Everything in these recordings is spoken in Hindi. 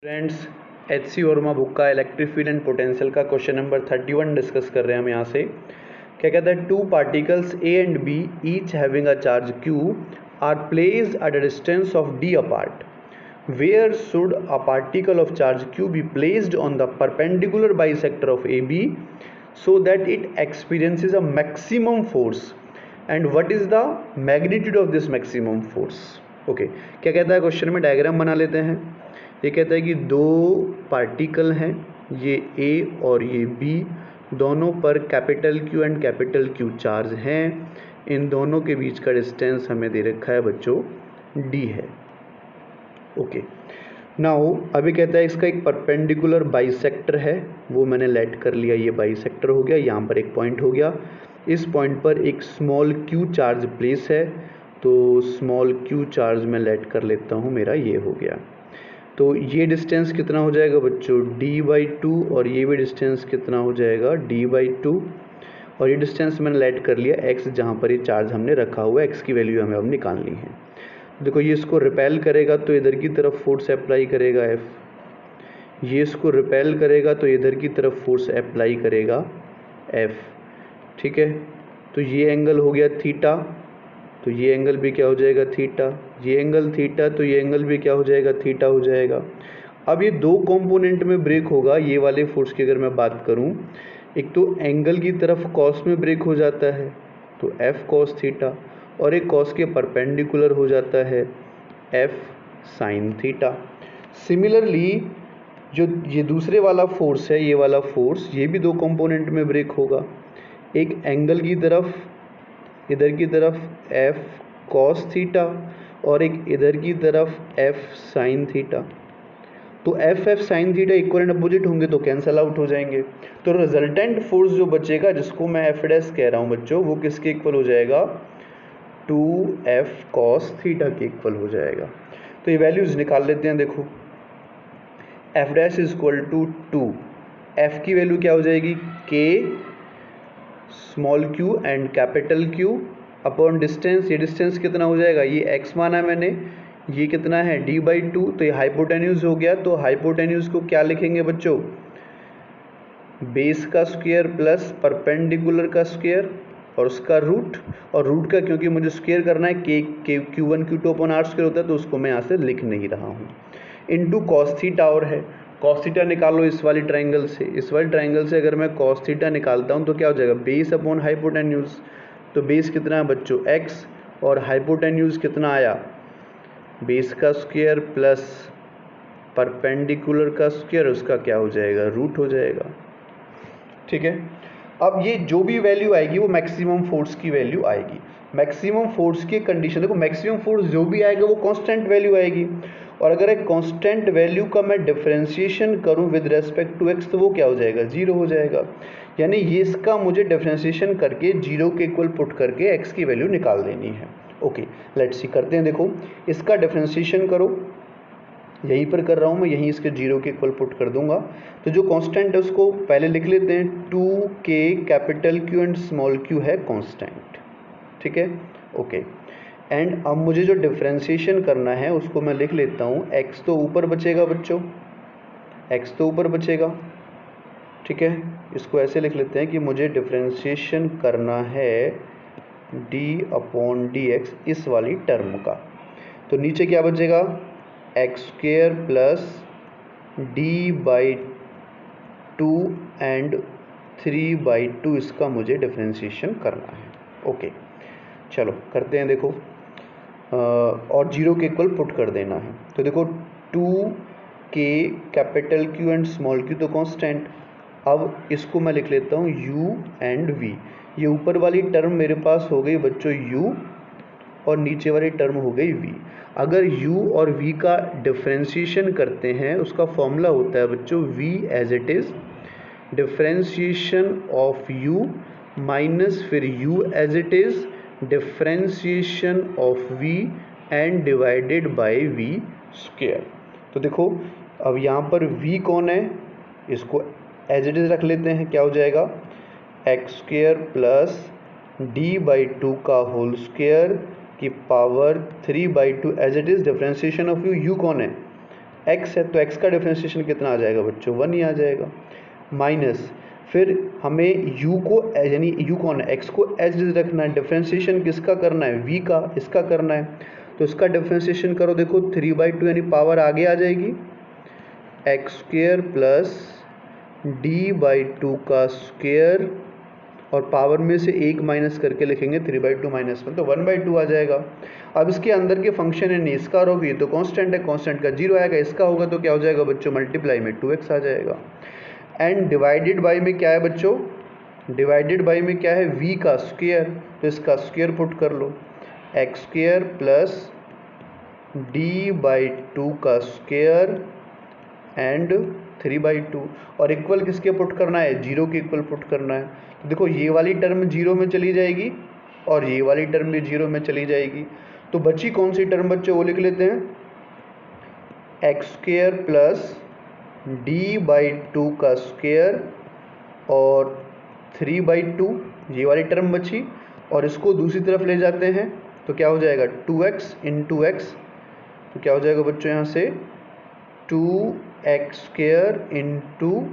Friends, H C Verma book का इलेक्ट्रिक फील्ड एंड पोटेंशियल का क्वेश्चन नंबर 31 डिस्कस कर रहे हैं हम यहाँ से। क्या कहता है, two particles A and B each having a charge Q are placed at a distance of D apart. Where should a particle of charge Q be placed on the perpendicular bisector of A B so that it experiences a maximum force and what is the magnitude of this maximum force। Okay, क्या कहता है क्वेश्चन में, डायग्राम बना लेते हैं। ये कहता है कि दो पार्टिकल हैं, ये A और ये B, दोनों पर capital Q and capital Q charge हैं। इन दोनों के बीच का डिस्टेंस हमें दे रखा है बच्चों D है। ओके, नाउ अभी कहता है इसका एक परपेंडिकुलर बाइसेक्टर है, वो मैंने लेट कर लिया, ये बाइसेक्टर हो गया, यहाँ पर एक पॉइंट हो गया। इस पॉइंट पर एक स्मॉल q चार्ज प्लेस है, तो स्मॉल q चार्ज मैं लेट कर लेता हूँ, मेरा ये हो गया। तो ये डिस्टेंस कितना हो जाएगा बच्चों, d/2, और ये भी डिस्टेंस कितना हो जाएगा, d/2। और ये डिस्टेंस मैंने लेट कर लिया x, जहाँ पर ये चार्ज हमने रखा हुआ है, x की वैल्यू हमें अब निकालनी है। देखो, ये इसको रिपेल करेगा तो इधर की तरफ फोर्स अप्लाई करेगा F, ये इसको रिपेल करेगा तो इधर की तरफ फोर्स अप्लाई करेगा F। ठीक है, तो ये एंगल हो गया थीटा, तो ये एंगल भी क्या हो जाएगा, थीटा। ये एंगल थीटा, तो ये एंगल भी क्या हो जाएगा, थीटा हो जाएगा। अब ये दो कंपोनेंट में ब्रेक होगा। ये वाले फोर्स की अगर मैं बात करूं, एक तो एंगल की तरफ कॉस में ब्रेक हो जाता है तो F cos थीटा, और एक कॉस के परपेंडिकुलर हो जाता है F sin थीटा। सिमिलरली जो ये दूसरे वाला फोर्स है, ये वाला फोर्स, ये भी दो कंपोनेंट में ब्रेक होगा। एक एंगल की तरफ, इधर की तरफ F cos थीटा, और एक इधर की तरफ F sin थीटा। तो F sin theta equal and opposite होंगे तो कैंसल आउट हो जाएंगे। तो रिजल्टेंट फोर्स जो बचेगा, जिसको मैं F डैश कह रहा हूँ बच्चों, वो किसके इक्वल हो जाएगा, 2F cos थीटा के इक्वल हो जाएगा। तो ये वैल्यूज निकाल लेते हैं। देखो, F dash is equal to 2, F की वैल्यू क्या हो जाएगी, K small q and capital Q upon distance. ये डिस्टेंस कितना हो जाएगा, ये x माना मैंने, ये कितना है, d/2, तो ये हाइपोटेन्यूज हो गया। तो हाइपोटेन्यूज को क्या लिखेंगे बच्चों, बेस का स्क्वायर प्लस परपेंडिकुलर का स्क्वायर और उसका रूट, और रूट का क्योंकि मुझे स्क्वायर करना है, Q1 Q2 upon r square होता है, तो उसको मैं यहाँ से लिख नहीं रहा हूँ। इनटू कॉस थीटा और है, कॉस थीटा निकालो इस वाली ट्रायंगल से। इस वाली ट्रायंगल से अगर मैं कॉस थीटा निकालता हूँ तो क्या हो जाएगा, बेस अपॉन हाइपोटेन्यूज। तो बेस कितना है बच्चों, x, और हाइपोटेन्यूज कितना आया, बेस का स्क्वायर प्लस परपेंडिकुलर का स्क्वायर, उसका क्या हो जाएगा, रूट हो जाएगा। ठीक है, अब ये जो भी वैल्यू आएगी वो मैक्सिमम फोर्स की वैल्यू आएगी। मैक्सिमम फोर्स की कंडीशन देखो, मैक्सिमम फोर्स जो भी आएगा वो कांस्टेंट वैल्यू आएगी, और अगर एक कांस्टेंट वैल्यू का मैं डिफरेंशिएशन करूं विद रेस्पेक्ट टू x, तो वो क्या हो जाएगा, जीरो हो जाएगा। यानी ये इसका मुझे डिफरेंशिएशन करके जीरो के इक्वल पुट करके x की वैल्यू निकाल देनी है। ओके, लेट्स सी करते हैं। देखो, इसका डिफरेंशिएशन करो, यहीं पर कर रहा हूँ मैं, यहीं इसके जीरो के इक्वल पुट कर दूंगा। तो जो कांस्टेंट है उसको पहले लिख लेते हैं, 2k capital Q and small q है कांस्टेंट। ठीक है, ओके। एंड अब मुझे जो डिफरेंशिएशन करना है उसको मैं लिख लेता हूँ, x तो ऊपर बचेगा बच्चों, x तो ऊपर बचेगा। ठीक है, इसको ऐसे लिख लेते हैं कि मुझे डिफरेंशिएशन करना है d/dx इस वाली टर्म का। तो नीचे क्या बचेगा, x² प्लस d/2 एंड 3/2, इसका मुझे डिफरेंशिएशन करना है। ओके, चलो करते हैं। देखो, और जीरो के इक्वल पुट कर देना है। तो देखो, 2k capital Q and small q तो कांस्टेंट। अब इसको मैं लिख लेता हूँ u एंड v। ये ऊपर वाली टर्म मेरे पास हो गई बच्चों u, और नीचे वाली टर्म हो गई v। अगर u और v का डिफरेंशिएशन करते हैं, उसका फॉर्मूला होता है बच्चों v as it is differentiation of u minus फिर u as it is differentiation of v and divided by v square. तो देखो, अब यहाँ पर v कौन है, इसको एज इट इज रख लेते हैं। क्या हो जाएगा, x² प्लस d/2 का होल स्क्वायर की power 3/2 as it is differentiation of u कौन है, x है तो x का डिफ्रेंशिएशन कितना आ जाएगा बच्चों, 1 ही आ जाएगा। माइनस फिर हमें u को यानी u कौन है, x को एज रखना है, डिफ्रेंशिएशन किसका करना है, v का, इसका करना है। तो इसका डिफ्रेंशिएशन करो, देखो 3/2 यानी पावर आगे आ जाएगी x² प्लस d/2 का स्क्वायर, और पावर में से एक माइनस करके लिखेंगे 3/2 माइनस 1 तो 1/2 आ जाएगा। अब इसके अंदर के फंक्शन है इसका होगी तो कांस्टेंट है, कांस्टेंट का 0 आएगा, इसका होगा तो क्या हो जाएगा बच्चों, मल्टीप्लाई में 2x आ जाएगा। एंड डिवाइडेड बाई में क्या है बच्चों, डिवाइडेड बाई में क्या है, v का स्क्वायर, तो इसका स्क्वायर पुट कर लो, x² प्लस d/2 का स्क्वायर एंड 3/2, और इक्वल किसके पुट करना है, 0 के इक्वल पुट करना है। तो देखो ये वाली टर्म 0 में चली जाएगी और ये वाली टर्म भी 0 में चली जाएगी, तो बची कौन सी टर्म बच्चों, वो लिख लेते हैं x² प्लस d/2 का स्क्वायर और 3/2, ये वाली टर्म बची, और इसको दूसरी तरफ ले जाते हैं तो क्या हो जाएगा 2x इंटू एक्स, तो क्या हो जाएगा बच्चों यहाँ से 2x² इंटू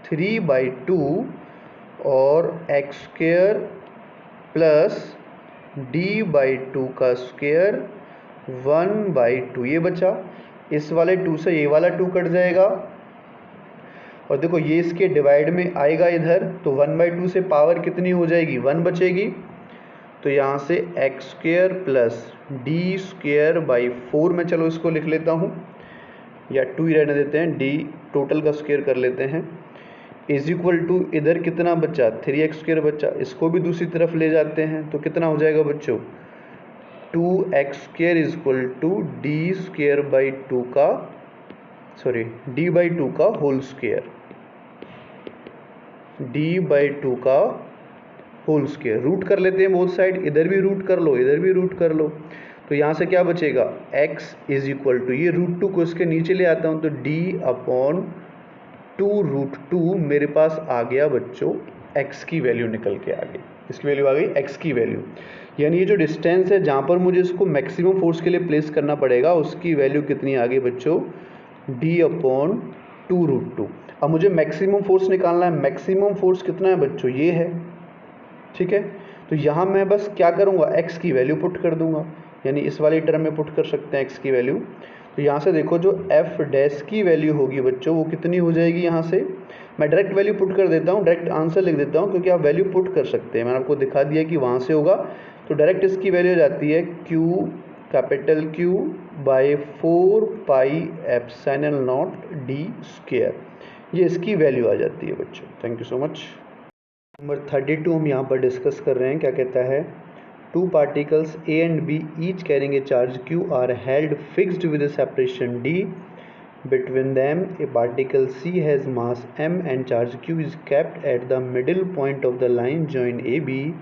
3/2 और x² प्लस d/2 का स्क्वायर 1/2, ये बचा। इस वाले 2 से ये वाला 2 कट जाएगा, और देखो ये इसके डिवाइड में आएगा इधर, तो 1/2 से पावर कितनी हो जाएगी, 1 बचेगी। तो यहाँ से x² प्लस d²/4 में, चलो इसको लिख लेता हूँ, या 2 ही रहने देते हैं, d टोटल का स्क्वायर कर लेते हैं, इज इक्वल टू इधर कितना बचा, 3x² बचा, इसको भी दूसरी तरफ ले जाते हैं तो कितना हो जाएगा बच्चों, 2x² is equal to d/2 का, सॉरी d/2 का होल स्क्वायर, d/2 का होल स्क्वायर, रूट कर लेते हैं बोथ साइड, इधर भी रूट कर लो, इधर भी रूट कर लो, तो यहाँ से क्या बचेगा, x इज इक्वल टू, ये √2 को इसके नीचे ले आता हूँ तो d/2√2 मेरे पास आ गया बच्चों, x की वैल्यू निकल के आ गई, इसकी वैल्यू आ गई x की वैल्यू, यानी ये जो डिस्टेंस है जहाँ पर मुझे इसको मैक्सिमम फोर्स के लिए प्लेस करना पड़ेगा उसकी वैल्यू कितनी आ गई बच्चों, d/2√2। अब मुझे मैक्सिमम फोर्स निकालना है, मैक्सिमम फोर्स कितना है बच्चों, ये है, ठीक है। तो यहाँ मैं बस क्या करूँगा, x की वैल्यू पुट कर दूंगा, यानी इस वाली टर्म में पुट कर सकते हैं x की वैल्यू। तो यहाँ से देखो जो f' की वैल्यू होगी बच्चों वो कितनी हो जाएगी, यहाँ से मैं डायरेक्ट वैल्यू पुट कर देता हूँ, डायरेक्ट आंसर लिख देता हूँ, क्योंकि आप वैल्यू पुट कर सकते हैं, मैंने आपको दिखा दिया कि वहाँ से होगा, तो डायरेक्ट इसकी वैल्यू हो जाती है कैपिटल Q बाई 4πε0 d², ये इसकी वैल्यू आ जाती है बच्चों। Thank you so much. Number 32 हम यहाँ पर डिस्कस कर रहे हैं, क्या कहता है, two particles A and B each carrying a charge Q are held fixed with a separation d between them. A particle C has mass m and charge Q is kept at the middle point of the line join AB.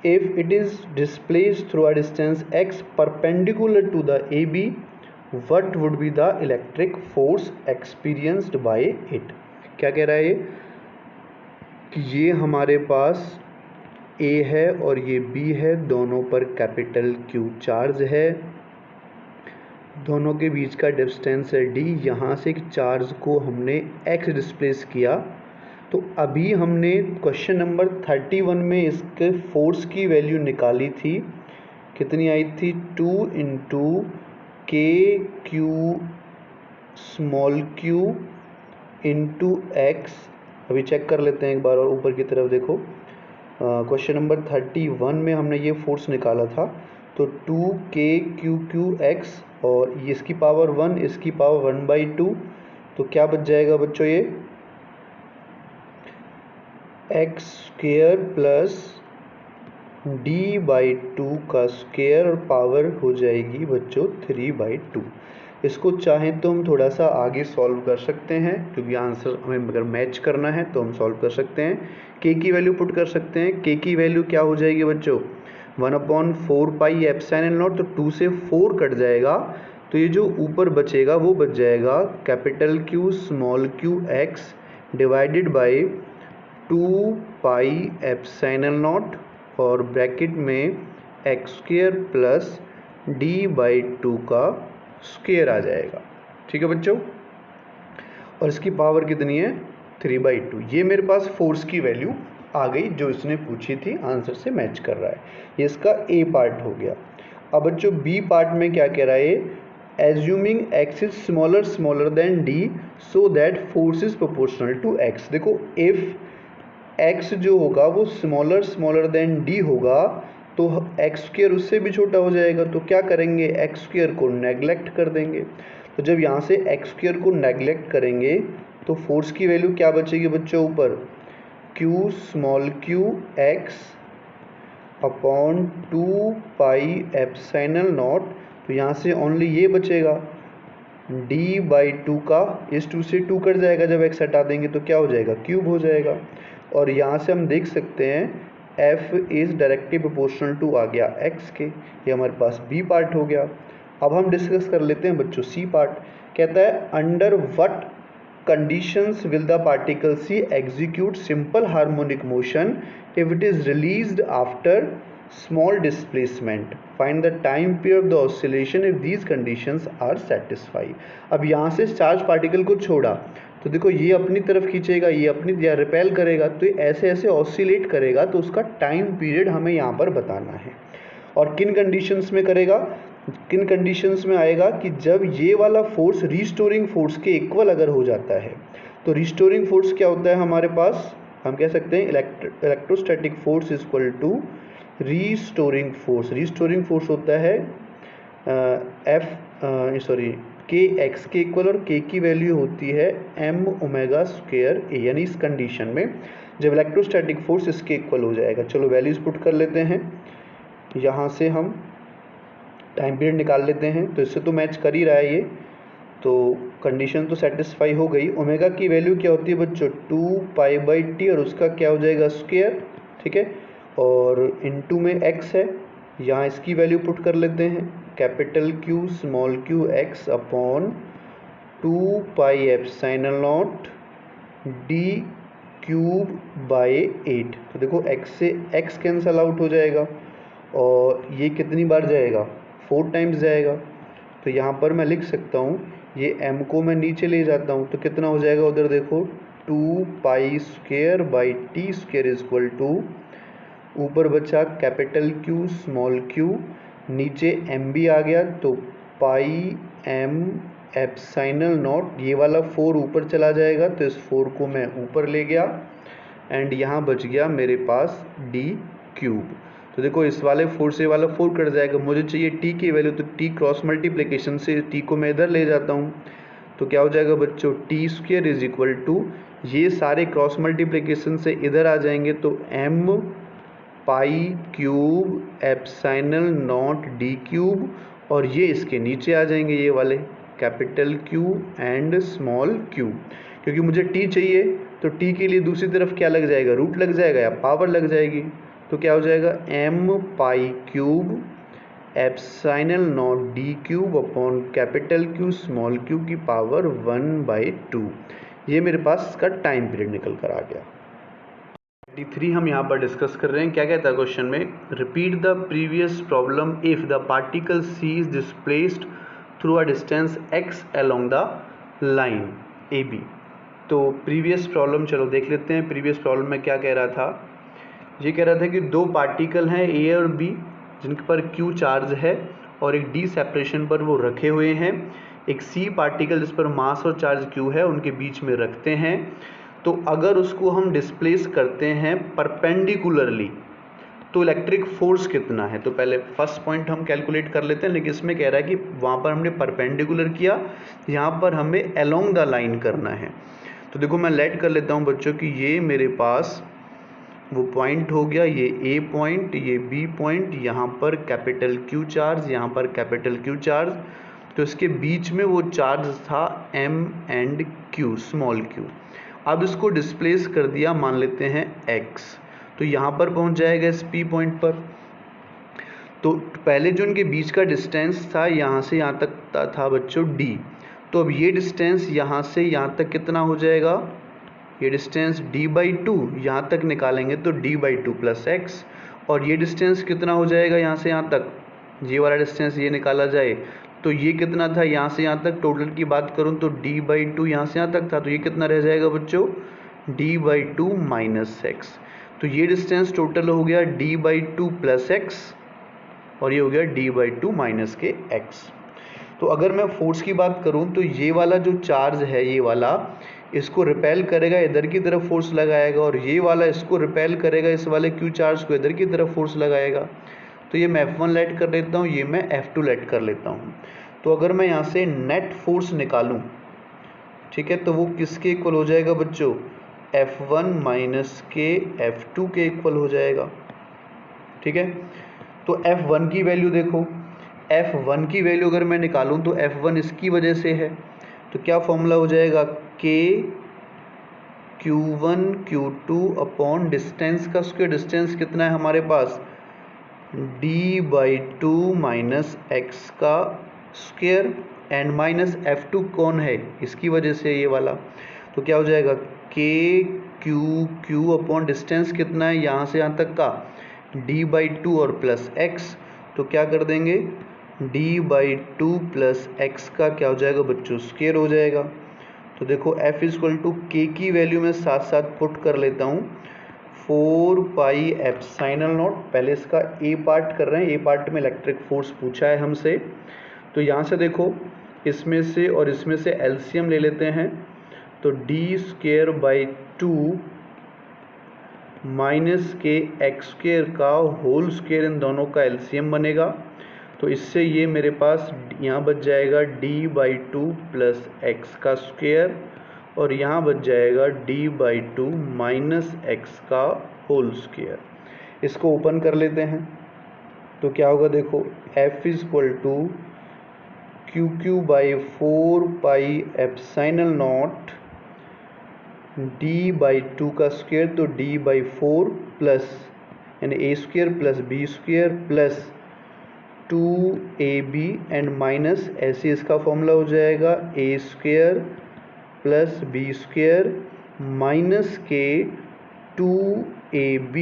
If it is displaced through a distance x perpendicular to the AB, what would be the electric force experienced by it? क्या कह रहा है ये कि ये हमारे पास A है और ये B है, दोनों पर कैपिटल Q चार्ज है, दोनों के बीच का डिस्टेंस है d, यहाँ से एक चार्ज को हमने x डिस्प्लेस किया। तो अभी हमने क्वेश्चन नंबर 31 में इसके फोर्स की वैल्यू निकाली थी, कितनी आई थी, 2 × KQ small q into x। अभी चेक कर लेते हैं एक बार और, ऊपर की तरफ देखो, क्वेश्चन नंबर 31 में हमने ये फोर्स निकाला था, तो 2KQQX और ये इसकी पावर 1, इसकी पावर 1/2, तो क्या बच जाएगा बच्चों, ये x² प्लस d/2 का स्क्वायर और पावर हो जाएगी बच्चों 3/2। इसको चाहें तो हम थोड़ा सा आगे सॉल्व कर सकते हैं, क्योंकि आंसर हमें अगर मैच करना है तो हम सॉल्व कर सकते हैं। k की वैल्यू पुट कर सकते हैं, k की वैल्यू क्या हो जाएगी बच्चों, 1/4πε0, तो 2 से 4 कट जाएगा, तो ये जो ऊपर बचेगा वो बच जाएगा capital Q small q x divided by 2πε0 और ब्रैकेट में x² प्लस d/2 का स्क्वायर आ जाएगा। ठीक है बच्चों, और इसकी पावर कितनी है 3/2। ये मेरे पास फोर्स की वैल्यू आ गई जो इसने पूछी थी, आंसर से मैच कर रहा है। ये इसका ए पार्ट हो गया। अब बच्चों बी पार्ट में क्या कह रहा है, assuming x is smaller than d so that force is proportional to x। देखो इफ x जो होगा वो स्मॉलर देन d होगा तो एक्स स्क्वायर उससे भी छोटा हो जाएगा, तो क्या करेंगे एक्स स्क्वायर को नेग्लेक्ट कर देंगे। तो जब यहाँ से एक्स स्क्वायर को नेग्लेक्ट करेंगे तो फोर्स की वैल्यू क्या बचेगी बच्चों ऊपर, q small q x upon 2πε0। तो यहाँ से ओनली ये बचेगा d/2 का, इस 2 से 2 कट जाएगा, जब x हटा देंगे तो क्या हो जाएगा क्यूब हो जाएगा। और यहाँ से हम देख सकते हैं f is directly proportional to आ गया x के। ये हमारे पास b पार्ट हो गया। अब हम डिस्कस कर लेते हैं बच्चों c पार्ट। कहता है under what conditions will the particle C execute simple harmonic motion if it is released after small displacement? Find the time period of the oscillation if these conditions are satisfied. अब यहाँ से चार्ज पार्टिकल को छोड़ा तो देखो ये अपनी तरफ खींचेगा, ये अपनी या रिपेल करेगा, तो ये ऐसे ऐसे ऑसिलेट करेगा, तो उसका टाइम पीरियड हमें यहाँ पर बताना है। और किन कंडीशंस में करेगा, किन कंडीशंस में आएगा कि जब ये वाला फोर्स रीस्टोरिंग फोर्स के इक्वल अगर हो जाता है। तो रीस्टोरिंग फोर्स क्या होता है हमारे पास, हम कह सकते हैं electrostatic force is equal to restoring force. Restoring force होता है के एक्स के इक्वल, और के की वैल्यू होती है m⍵²a। यानी इस कंडीशन में जब इलेक्ट्रोस्टैटिक फोर्स इसके इक्वल हो जाएगा। चलो वैल्यूज पुट कर लेते हैं, यहाँ से हम टाइम पीरियड निकाल लेते हैं। तो इससे तो मैच कर ही रहा है ये, तो कंडीशन तो सेटिस्फाई हो गई। ओमेगा की वैल्यू क्या होती है बच्चों 2π/t, और उसका क्या हो जाएगा स्क्वायर, ठीक है। और इनटू में x है, यहाँ इसकी वैल्यू पुट कर लेते हैं, capital Q small q x upon 2πε0 d³/8। तो देखो x से x कैंसल आउट हो जाएगा, और ये कितनी बार जाएगा 4 टाइम्स जाएगा। तो यहाँ पर मैं लिख सकता हूँ, ये m को मैं नीचे ले जाता हूँ तो कितना हो जाएगा उधर देखो 2π²/t² इज इक्वल टू, ऊपर बचा कैपिटल Q स्मॉल q, नीचे m भी आ गया तो πm∈0। ये वाला 4 ऊपर चला जाएगा तो इस 4 को मैं ऊपर ले गया, एंड यहाँ बच गया मेरे पास d³। तो देखो इस वाले 4 से वाला 4 कट जाएगा, मुझे चाहिए t की वैल्यू, तो t क्रॉस मल्टीप्लिकेशन से t को मैं इधर ले जाता हूँ। तो क्या हो जाएगा बच्चों t² इज इक्वल टू, ये सारे क्रॉस मल्टीप्लिकेशन से इधर आ जाएंगे तो m π³ d³, और ये इसके नीचे आ जाएंगे ये वाले capital Q and small q। क्योंकि मुझे t चाहिए तो t के लिए दूसरी तरफ क्या लग जाएगा, रूट लग जाएगा या पावर लग जाएगी। तो क्या हो जाएगा m π³ d³ upon capital Q small q की पावर 1/2। ये मेरे पास इसका टाइम पीरियड निकल कर आ गया। 23 हम यहाँ पर डिस्कस कर रहे हैं। क्या कहता है क्वेश्चन में, repeat the previous problem if the particle c is displaced through a distance x along the line AB। तो प्रीवियस प्रॉब्लम चलो देख लेते हैं। प्रीवियस प्रॉब्लम में क्या कह रहा था, ये कह रहा था कि दो पार्टिकल हैं A और B जिनके पर Q चार्ज है और एक D सेपरेशन पर वो रखे हुए हैं। एक C पार्टिकल जिस पर मास और चार्ज Q है उनके बीच में रखते हैं। तो अगर उसको हम डिस्प्लेस करते हैं परपेंडिकुलरली तो इलेक्ट्रिक फोर्स कितना है। तो पहले फर्स्ट पॉइंट हम कैलकुलेट कर लेते हैं, लेकिन इसमें कह रहा है कि वहाँ पर हमने परपेंडिकुलर किया, यहाँ पर हमें अलोंग द लाइन करना है। तो देखो मैं लेट कर लेता हूँ बच्चों कि ये मेरे पास वो पॉइंट हो गया, ये A पॉइंट, ये B पॉइंट, यहाँ पर कैपिटल Q चार्ज, यहाँ पर कैपिटल Q चार्ज। तो इसके बीच में वो चार्ज था M and Q small q। अब इसको डिस्प्लेस कर दिया, मान लेते हैं x, तो यहाँ पर पहुँच जाएगा इस P पॉइंट पर। तो पहले जो इनके बीच का डिस्टेंस था यहाँ से यहाँ तक था बच्चों D। तो अब ये डिस्टेंस यहाँ से यहाँ तक कितना हो जाएगा, ये डिस्टेंस d/2, यहाँ तक निकालेंगे तो d/2 प्लस x। और ये डिस्टेंस कितना हो जाएगा यहाँ से यहाँ तक, ये वाला डिस्टेंस ये निकाला जाए तो ये कितना था यहाँ से यहाँ तक, टोटल की बात करूँ तो d/2 यहाँ से यहाँ तक था, तो ये कितना रह जाएगा बच्चों, d/2 माइनस एक्स। तो ये डिस्टेंस टोटल हो गया d/2 प्लस एक्स और ये हो गया d/2 माइनस के एक्स। तो अगर मैं फोर्स की बात करूं तो ये वाला जो चार्ज है, ये वाला इसको रिपेल करेगा, इधर की तरफ फोर्स लगाएगा, और ये वाला इसको रिपेल करेगा, इस वाले क्यू चार्ज को इधर की तरफ फोर्स लगाएगा। तो ये मैं F1 लेट कर लेता हूँ, ये मैं F2 लेट कर लेता हूँ। तो अगर मैं यहाँ से नेट फोर्स निकालूँ, ठीक है, तो वो किसके इक्वल हो जाएगा बच्चों, F1 माइनस के F2 के इक्वल हो जाएगा। ठीक है, तो F1 की वैल्यू देखो, F1 की वैल्यू अगर मैं निकालूं तो F1 इसकी वजह से है, तो क्या फॉर्मूला हो जाएगा, K Q1 Q2 upon distance का स्क्वायर। डिस्टेंस कितना है हमारे पास, d/2 माइनस एक्स का स्क्वायर, एंड माइनस F2 कौन है, इसकी वजह से ये वाला। तो क्या हो जाएगा, K Q अपॉन डिस्टेंस कितना है यहाँ से यहाँ तक का, d/2 और प्लस x। तो क्या कर देंगे, d/2 प्लस एक्स का क्या हो जाएगा बच्चों, स्क्वायर हो जाएगा। तो देखो F इक्वल टू के की वैल्यू में साथ साथ पुट कर लेता हूँ, 4 पाई एप्सिलॉन नॉट। पहले इसका ए पार्ट कर रहे हैं, ए पार्ट में इलेक्ट्रिक फोर्स पूछा है हमसे। तो यहाँ से देखो, इसमें से और इसमें से एलसीएम ले लेते हैं, तो d²/2 माइनस के एक्स स्क्वायर का होल स्क्वायर, इन दोनों का एलसीएम बनेगा। तो इससे ये मेरे पास यहाँ बच जाएगा d/2 प्लस एक्स का स्क्वायर, और यहाँ बच जाएगा d/2 माइनस एक्स का होल स्क्वायर। इसको ओपन कर लेते हैं, तो क्या होगा देखो, F equal to QQ/4 pi epsilon naught d/2 का स्क्वायर, तो d/4 प्लस यानी a square plus b square plus 2ab and minus, ऐसे इसका फॉर्मूला हो जाएगा a square plus b square minus के 2ab,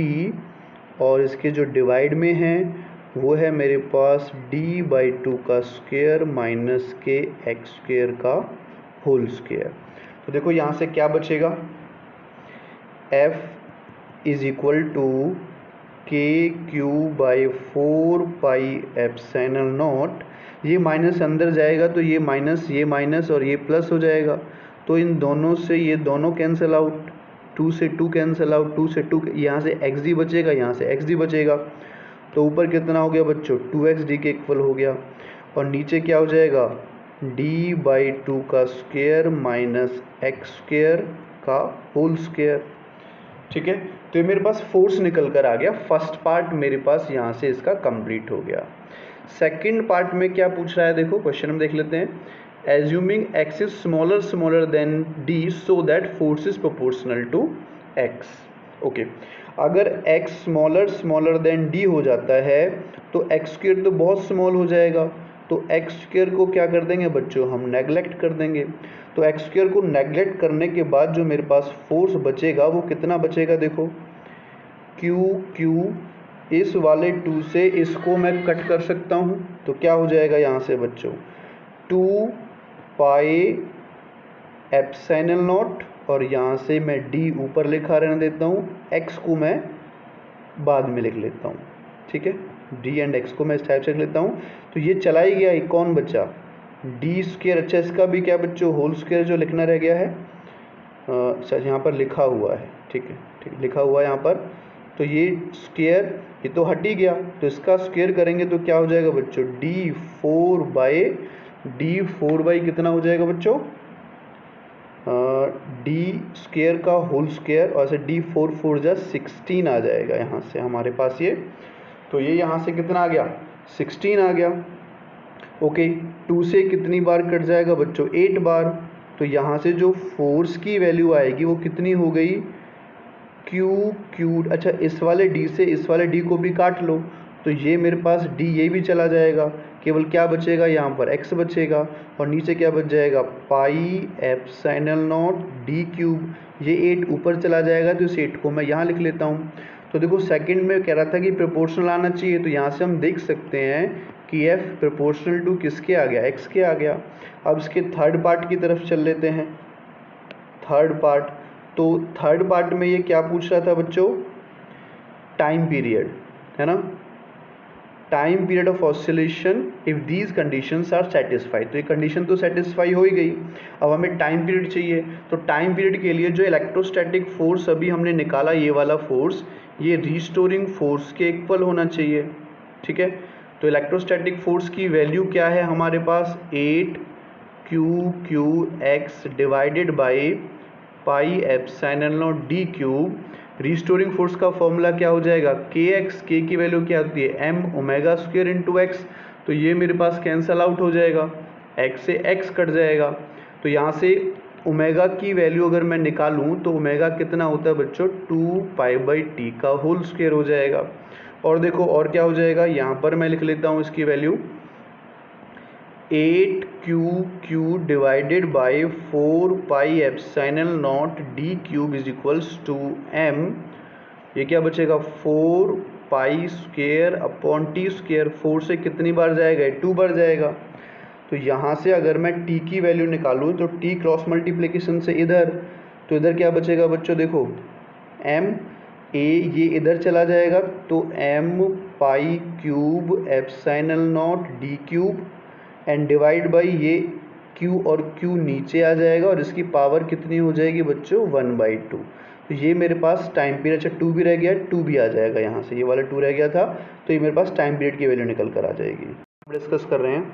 और इसके जो डिवाइड में है वो है मेरे पास d/2 का स्क्वायर माइनस के एक्स स्क्वायर का होल स्क्वायर। तो देखो यहाँ से क्या बचेगा, F is equal to KQ/4 pi epsilon naught. ये माइनस अंदर जाएगा तो ये माइनस और ये प्लस हो जाएगा, तो इन दोनों से ये दोनों कैंसिल आउट, 2 से 2 कैंसिल आउट, 2 से 2, यहाँ से xd बचेगा, यहाँ से xd बचेगा। तो ऊपर कितना हो गया बच्चों, 2xd के इक्वल हो गया, और नीचे क्या हो जाएगा, d/2 का स्क्वायर माइनस एक्स स्क्वायर का होल स्क्वायर। ठीक है, तो ये मेरे पास फोर्स निकल कर आ गया। फर्स्ट पार्ट मेरे पास यहाँ से इसका कंप्लीट हो गया। सेकंड पार्ट में क्या पूछ रहा है, देखो क्वेश्चन हम देख लेते हैं। Assuming x is smaller than d so that force is proportional to x। Okay, अगर x स्मॉलर देन d हो जाता है तो x स्क्वायर तो बहुत स्मॉल हो जाएगा, तो x स्क्वायर को क्या कर देंगे बच्चों, हम नेगलेक्ट कर देंगे। तो x स्क्वायर को नेगलेक्ट करने के बाद जो मेरे पास फोर्स बचेगा वो कितना बचेगा, देखो Q इस वाले 2 से इसको मैं कट कर सकता हूँ, तो क्या हो जाएगा यहाँ से बच्चों, 2 पाई एप्सिलॉन नॉट, और यहाँ से मैं d ऊपर लिखा रहने देता हूँ, x को मैं बाद में लिख लेता हूँ। ठीक है, d एंड x को मैं इस टाइप से लिख लेता हूँ। तो ये चला ही गया, एक कौन बचा, d स्क्वायर। अच्छा, इसका भी क्या बच्चों, होल स्क्वायर जो लिखना रह गया है, अच्छा यहाँ पर लिखा हुआ है, ठीक है, ठीक लिखा हुआ है यहाँ पर। तो ये स्क्वायर ये तो हट ही गया, तो इसका स्क्वायर करेंगे तो क्या हो जाएगा बच्चों, d4 बाई कितना हो जाएगा बच्चों, d स्क्वायर का होल स्क्वायर, और ऐसे d4 जा 16 आ जाएगा यहाँ से हमारे पास ये। तो ये यहाँ से कितना आ गया, 16 आ गया। ओके, 2 से कितनी बार कट जाएगा बच्चों, 8 बार। तो यहाँ से जो फोर्स की वैल्यू आएगी वो कितनी हो गई, Q। अच्छा, इस वाले d से इस वाले d को भी काट लो, तो ये मेरे पास d ये भी चला जाएगा, केवल क्या बचेगा यहाँ पर x बचेगा, और नीचे क्या बच जाएगा, पाई एप्सिलॉन नॉट d³। ये 8 ऊपर चला जाएगा, तो इस 8 को मैं यहाँ लिख लेता हूँ। तो देखो सेकंड में कह रहा था कि प्रोपोर्शनल आना चाहिए, तो यहाँ से हम देख सकते हैं कि एफ प्रोपोर्शनल टू किसके आ गया, एक्स के आ गया। अब इसके थर्ड पार्ट की तरफ चल लेते हैं। थर्ड पार्ट, तो थर्ड पार्ट में ये क्या पूछ रहा था बच्चों, टाइम पीरियड, है ना, time period of oscillation if these conditions are satisfied. तो ये कंडीशन तो सेटिस्फाई हो ही गई। अब हमें टाइम पीरियड चाहिए, तो टाइम पीरियड के लिए जो इलेक्ट्रोस्टैटिक फोर्स अभी हमने निकाला, ये वाला फोर्स, ये रीस्टोरिंग फोर्स के इक्वल होना चाहिए। ठीक है, तो इलेक्ट्रोस्टैटिक फोर्स की वैल्यू क्या है हमारे पास, 8Q divided by pi epsilon naught D cube. Restoring force का फॉर्मूला क्या हो जाएगा, kx, के की वैल्यू क्या होती है, m omega square into x. तो ये मेरे पास कैंसल आउट हो जाएगा, x से x कट जाएगा। तो यहाँ से ओमेगा की वैल्यू अगर मैं निकालूँ तो ओमेगा कितना होता है बच्चों, 2π/t का होल स्क्वायर हो जाएगा। और देखो और क्या हो जाएगा, यहाँ पर मैं लिख लेता हूँ इसकी value, 8Q divided by 4π epsilon naught D cube is equals to m। ये क्या बचेगा, 4π स्क्वायर अपॉन टी स्क्वायर। 4 से कितनी बार जाएगा, 2 बार जाएगा। तो यहाँ से अगर मैं t की वैल्यू निकालूँ तो t क्रॉस मल्टीप्लिकेशन से इधर, तो इधर क्या बचेगा बच्चों, देखो m a ये इधर चला जाएगा, तो m π³ epsilon naught D cube and divide by ये q और q नीचे आ जाएगा और इसकी पावर कितनी हो जाएगी बच्चों, 1/2। तो ये मेरे पास टाइम पीरियड, अच्छा 2 भी रह गया, 2 भी आ जाएगा यहाँ से, ये वाला 2 रह गया था, तो ये मेरे पास टाइम पीरियड की वैल्यू निकल कर आ जाएगी। डिस्कस कर रहे हैं,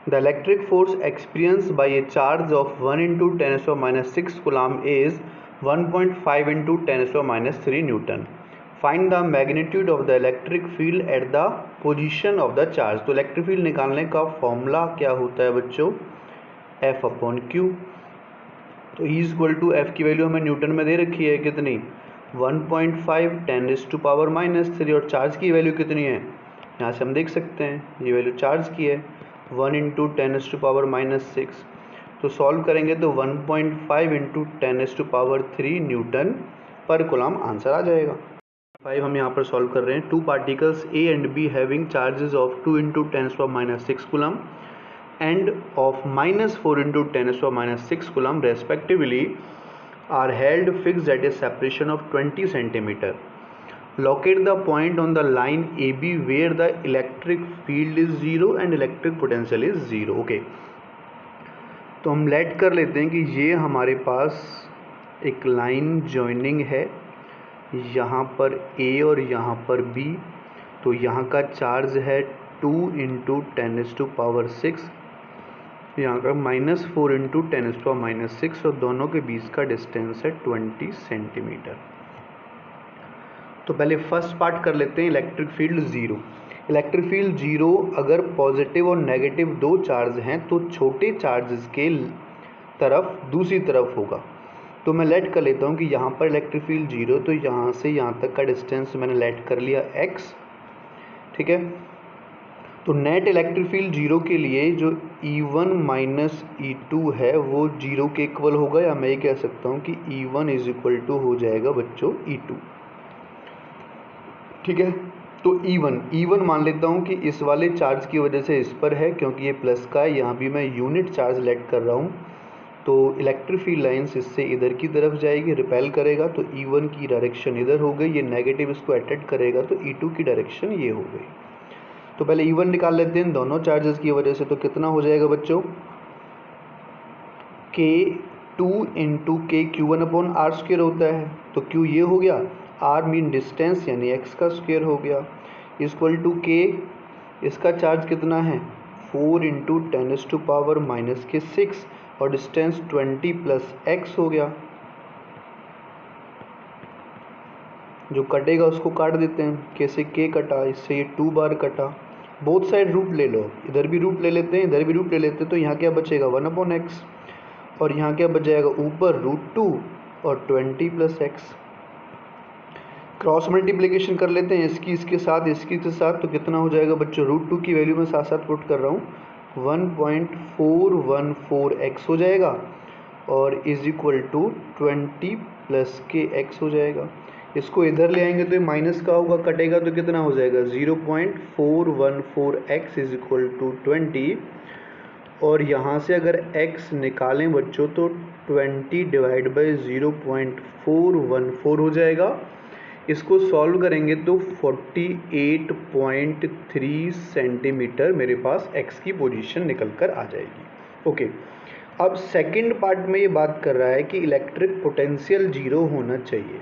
the electric force experience by A charge of 1 × 10⁻⁶ coulomb is 1.5 × 10⁻³ Newton. Find the magnitude of the electric field at the position of the charge. तो इलेक्ट्रिक फील्ड निकालने का फॉर्मूला क्या होता है बच्चों, F/Q। तो E = F की वैल्यू हमें न्यूटन में दे रखी है कितनी, 1.5 10⁻³ और चार्ज की वैल्यू कितनी है, यहाँ से हम देख सकते हैं ये वैल्यू चार्ज की है 1 × 10⁻⁶। तो सॉल्व करेंगे तो 1.5 × 10⁻³ न्यूटन पर कूलम आंसर आ जाएगा। 5 हम यहाँ पर सॉल्व कर रहे हैं। 2 particles A and B having charges of 2 × 10⁻⁶ coulomb and of -4 × 10⁻⁶ coulomb respectively are held fixed at a separation of 20 cm. Locate the point on the line AB where the electric field is 0 and electric potential is 0. Okay. तो हम लेट कर लेते हैं कि ये हमारे पास एक लाइन जॉइनिंग है, यहाँ पर A और यहाँ पर B। तो यहाँ का चार्ज है 2 × 10⁻⁶, यहाँ का -4 × 10⁻⁶, और दोनों के बीच का डिस्टेंस है 20 सेंटीमीटर। तो पहले फर्स्ट पार्ट कर लेते हैं, इलेक्ट्रिक फील्ड 0। इलेक्ट्रिक फील्ड 0 अगर पॉजिटिव और नेगेटिव दो चार्ज हैं तो छोटे चार्जेस के तरफ दूसरी तरफ होगा। तो मैं लेट कर लेता हूँ कि यहाँ पर इलेक्ट्रिक फील्ड 0, तो यहाँ से यहाँ तक का डिस्टेंस मैंने लेट कर लिया x। ठीक है, तो नेट इलेक्ट्रिक फील्ड 0 के लिए जो E1 - E2 है वो 0 के इक्वल होगा, या मैं ये कह सकता हूँ कि E1 = हो जाएगा बच्चों E2। ठीक है, तो E1 मान लेता हूँ कि इस वाले चार्ज की वजह से इस पर है, क्योंकि ये प्लस का है, यहाँ भी मैं यूनिट चार्ज लेट कर रहा हूँ। तो इलेक्ट्रिक फील्ड लाइन्स इससे इधर की तरफ जाएगी, रिपेल करेगा, तो E1 की डायरेक्शन इधर हो गई, ये नेगेटिव इसको अट्रैक्ट करेगा, तो E2 की डायरेक्शन ये हो गई। तो पहले E1 निकाल लेते हैं दोनों चार्जेस की वजह से। तो कितना हो जाएगा बच्चों, K2 × KQ1/R² होता है, तो Q ये हो गया, R मीन डिस्टेंस यानी x का स्क्वायर हो गया, = K, इसका चार्ज कितना है 4 × 10⁻⁻⁶, और डिस्टेंस 20 + x हो गया। जो कटेगा उसको काट देते हैं, कैसे K कटा, इससे ये 2 बार कटा, बोथ साइड रूट ले लो, इधर भी रूट ले लेते हैं, इधर भी रूट ले लेते हैं, तो यहाँ क्या बचेगा 1/x, और यहाँ क्या बच जाएगा ऊपर √2 और 20 + x। क्रॉस मल्टीप्लिकेशन कर लेते हैं, इसकी इसके साथ, इसकी के साथ, तो कितना हो जाएगा बच्चों, √2 की वैल्यू मैं साथ साथ पुट कर रहा हूँ, 1.414x हो जाएगा, और = 20 + kx हो जाएगा। इसको इधर ले आएंगे तो ये माइनस का होगा, कटेगा तो कितना हो जाएगा 0.414x इज इक्वल टू 20। और यहाँ से अगर x निकालें बच्चों तो 20 डिवाइड बाई 0.414 हो जाएगा। इसको सॉल्व करेंगे तो 48.3 सेंटीमीटर मेरे पास x की पोजीशन निकल कर आ जाएगी। ओके, अब सेकंड पार्ट में ये बात कर रहा है कि इलेक्ट्रिक पोटेंशियल जीरो होना चाहिए।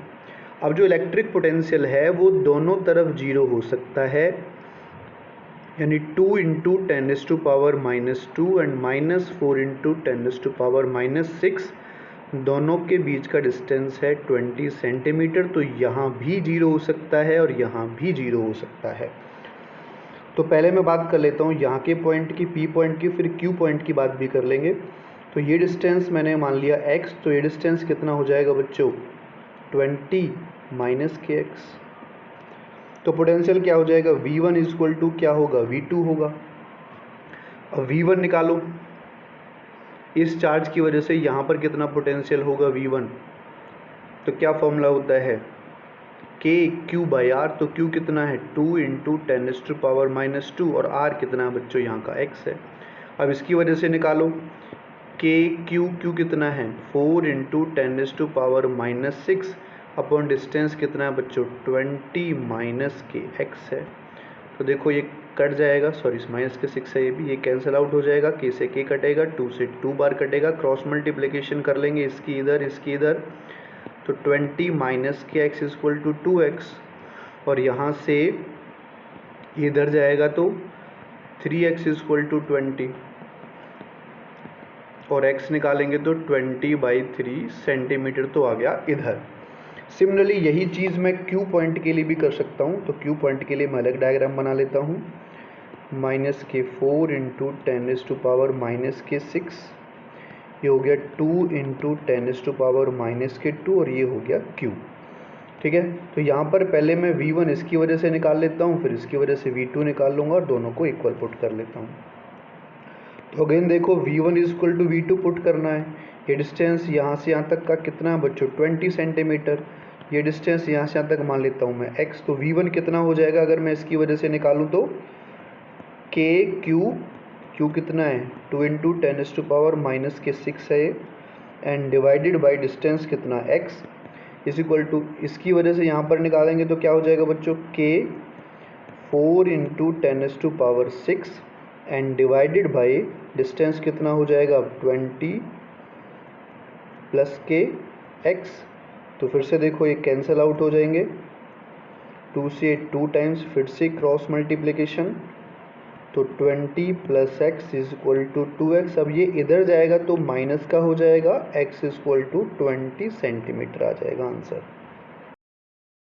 अब जो इलेक्ट्रिक पोटेंशियल है वो दोनों तरफ जीरो हो सकता है, यानी 2 इंटू 10⁻⁻² एंड -4 इंटू 10⁻⁻6 दोनों के बीच का डिस्टेंस है 20 सेंटीमीटर। तो यहाँ भी जीरो हो सकता है और यहाँ भी जीरो हो सकता है। तो पहले मैं बात कर लेता हूँ यहाँ के पॉइंट की, P पॉइंट की, फिर Q पॉइंट की बात भी कर लेंगे। तो ये डिस्टेंस मैंने मान लिया x, तो ये डिस्टेंस कितना हो जाएगा बच्चों 20 माइनस के एक्स। तो पोटेंशियल क्या हो जाएगा V1 इक्वल टू क्या होगा V2 होगा। अब V1 निकालो, इस चार्ज की वजह से यहाँ पर कितना पोटेंशियल होगा V1। तो क्या फॉर्मूला होता है KQ/R। तो Q कितना है 2 इंटू 10⁻⁻² और R कितना है बच्चों यहाँ का x है। अब इसकी वजह से निकालो Q कितना है 4 इंटू 10⁻⁻6 अपॉन डिस्टेंस कितना है बच्चों 20 माइनस के x है। तो देखो ये कट जाएगा, सॉरी माइनस के 6 है, ये कैंसिल आउट हो जाएगा, k से k कटेगा, 2 से 2 बार कटेगा, क्रॉस मल्टीप्लिकेशन कर लेंगे इसकी इधर इसकी इधर, तो 20 माइनस के x इक्वल टू 2x। और यहाँ से ये इधर जाएगा तो 3x इक्वल टू 20 और x निकालेंगे तो 20/3 सेंटीमीटर तो आ गया इधर। सिमिलरली यही चीज़ मैं Q पॉइंट के लिए भी कर सकता हूँ। तो Q पॉइंट के लिए मैं अलग डायग्राम बना लेता हूँ, -4 इंटू 10⁻⁻6, ये हो गया 2 इंटू 10⁻⁻2 और ये हो गया Q। ठीक है, तो यहाँ पर पहले मैं V1 इसकी वजह से निकाल लेता हूँ, फिर इसकी वजह से V2 निकाल लूँगा और दोनों को इक्वल पुट कर लेता हूँ। तो अगेन देखो V1 equal to V2 put करना है। ये डिस्टेंस यहाँ से यहाँ तक का कितना है बच्चों 20 सेंटीमीटर। ये डिस्टेंस यहाँ से यहाँ तक मान लेता हूँ मैं x। तो V1 कितना हो जाएगा अगर मैं इसकी वजह से निकालूँ तो Q कितना है 2 इंटू 10⁻⁻6 है एंड डिवाइडेड बाई डिस्टेंस कितना x इज इक्वल टू, इसकी वजह से यहाँ पर निकालेंगे तो क्या हो जाएगा बच्चों K 4 into 10⁻6 and divided by distance कितना हो जाएगा 20 प्लस के x। तो फिर से देखो ये कैंसिल आउट हो जाएंगे, 2 से 2 टाइम्स, फिर से क्रॉस मल्टीप्लिकेशन, तो 20 plus x is equal to 2x। अब ये इधर जाएगा तो माइनस का हो जाएगा, x is equal to 20 centimetre आ जाएगा आंसर।